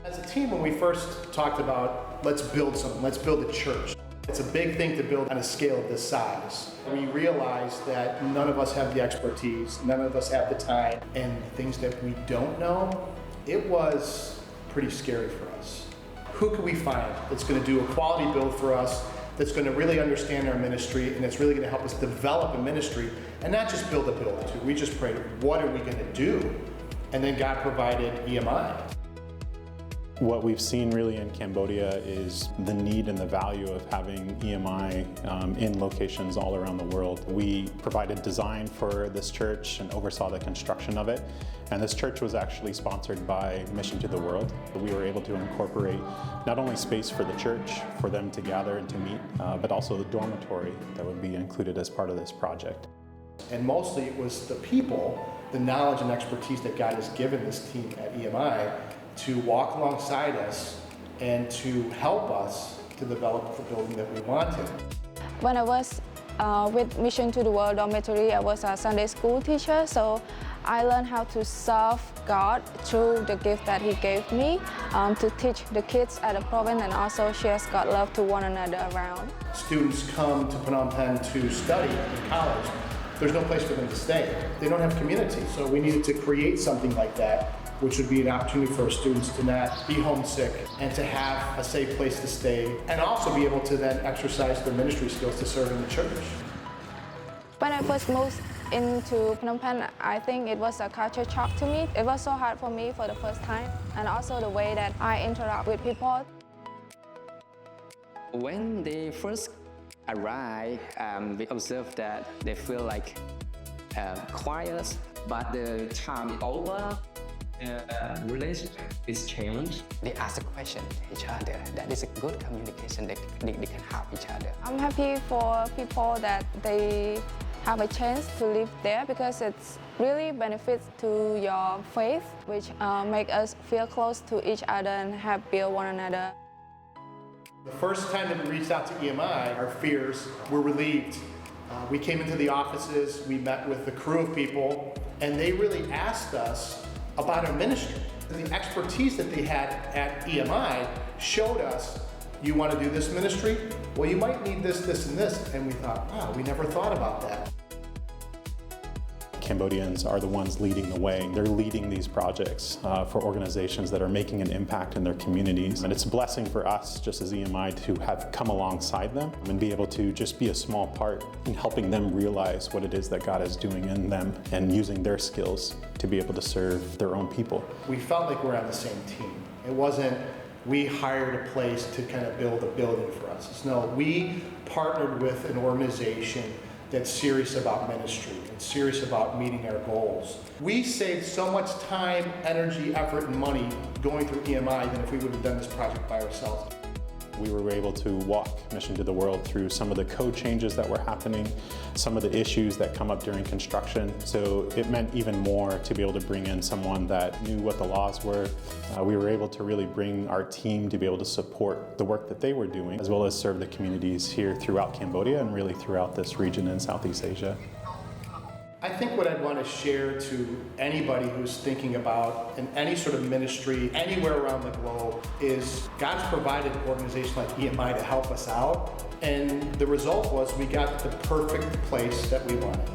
As a team, when we first talked about, let's build something, let's build a church. It's a big thing to build on a scale of this size. We realized that none of us have the expertise, none of us have the time, and things that we don't know, it was pretty scary for us. Who can we find that's going to do a quality build for us, that's going to really understand our ministry, and that's really going to help us develop a ministry, and not just build a building. We just prayed, what are we going to do? And then God provided EMI. What we've seen really in Cambodia is the need and the value of having EMI in locations all around the world. We provided design for this church and oversaw the construction of it. And this church was actually sponsored by Mission to the World. We were able to incorporate not only space for the church, for them to gather and to meet, but also the dormitory that would be included as part of this project. And mostly it was the people, the knowledge and expertise that God has given this team at EMI to walk alongside us and to help us to develop the building that we wanted. When I was with Mission to the World Dormitory, I was a Sunday school teacher, so I learned how to serve God through the gift that He gave me to teach the kids at the province and also share God's love to one another around. Students come to Phnom Penh to study in college. There's no place for them to stay. They don't have community, so we needed to create something like that, which would be an opportunity for our students to not be homesick and to have a safe place to stay, and also be able to then exercise their ministry skills to serve in the church. When I first moved into Phnom Penh, I think it was a culture shock to me. It was so hard for me for the first time, and also the way that I interact with people. When they first arrive, we observe that they feel like quiet, but the time over, relationship is changed. They ask a question to each other. That is a good communication. They can help each other. I'm happy for people that they have a chance to live there because it's really benefits to your faith, which make us feel close to each other and help build one another. The first time that we reached out to EMI, our fears were relieved. We came into the offices, we met with the crew of people, and they really asked us about our ministry. The expertise that they had at EMI showed us, you want to do this ministry? Well, you might need this, this, and this. And we thought, wow, we never thought about that. Cambodians are the ones leading the way. They're leading these projects for organizations that are making an impact in their communities. And it's a blessing for us, just as EMI, to have come alongside them and be able to just be a small part in helping them realize what it is that God is doing in them and using their skills to be able to serve their own people. We felt like we're on the same team. It wasn't, we hired a place to kind of build a building for us. It's no, we partnered with an organization that's serious about ministry and serious about meeting our goals. We saved so much time, energy, effort, and money going through EMI than if we would have done this project by ourselves. We were able to walk Mission to the World through some of the code changes that were happening, some of the issues that come up during construction. So it meant even more to be able to bring in someone that knew what the laws were. We were able to really bring our team to be able to support the work that they were doing, as well as serve the communities here throughout Cambodia and really throughout this region in Southeast Asia. I think what I'd want to share to anybody who's thinking about in any sort of ministry anywhere around the globe is God's provided an organization like EMI to help us out, and the result was we got the perfect place that we wanted.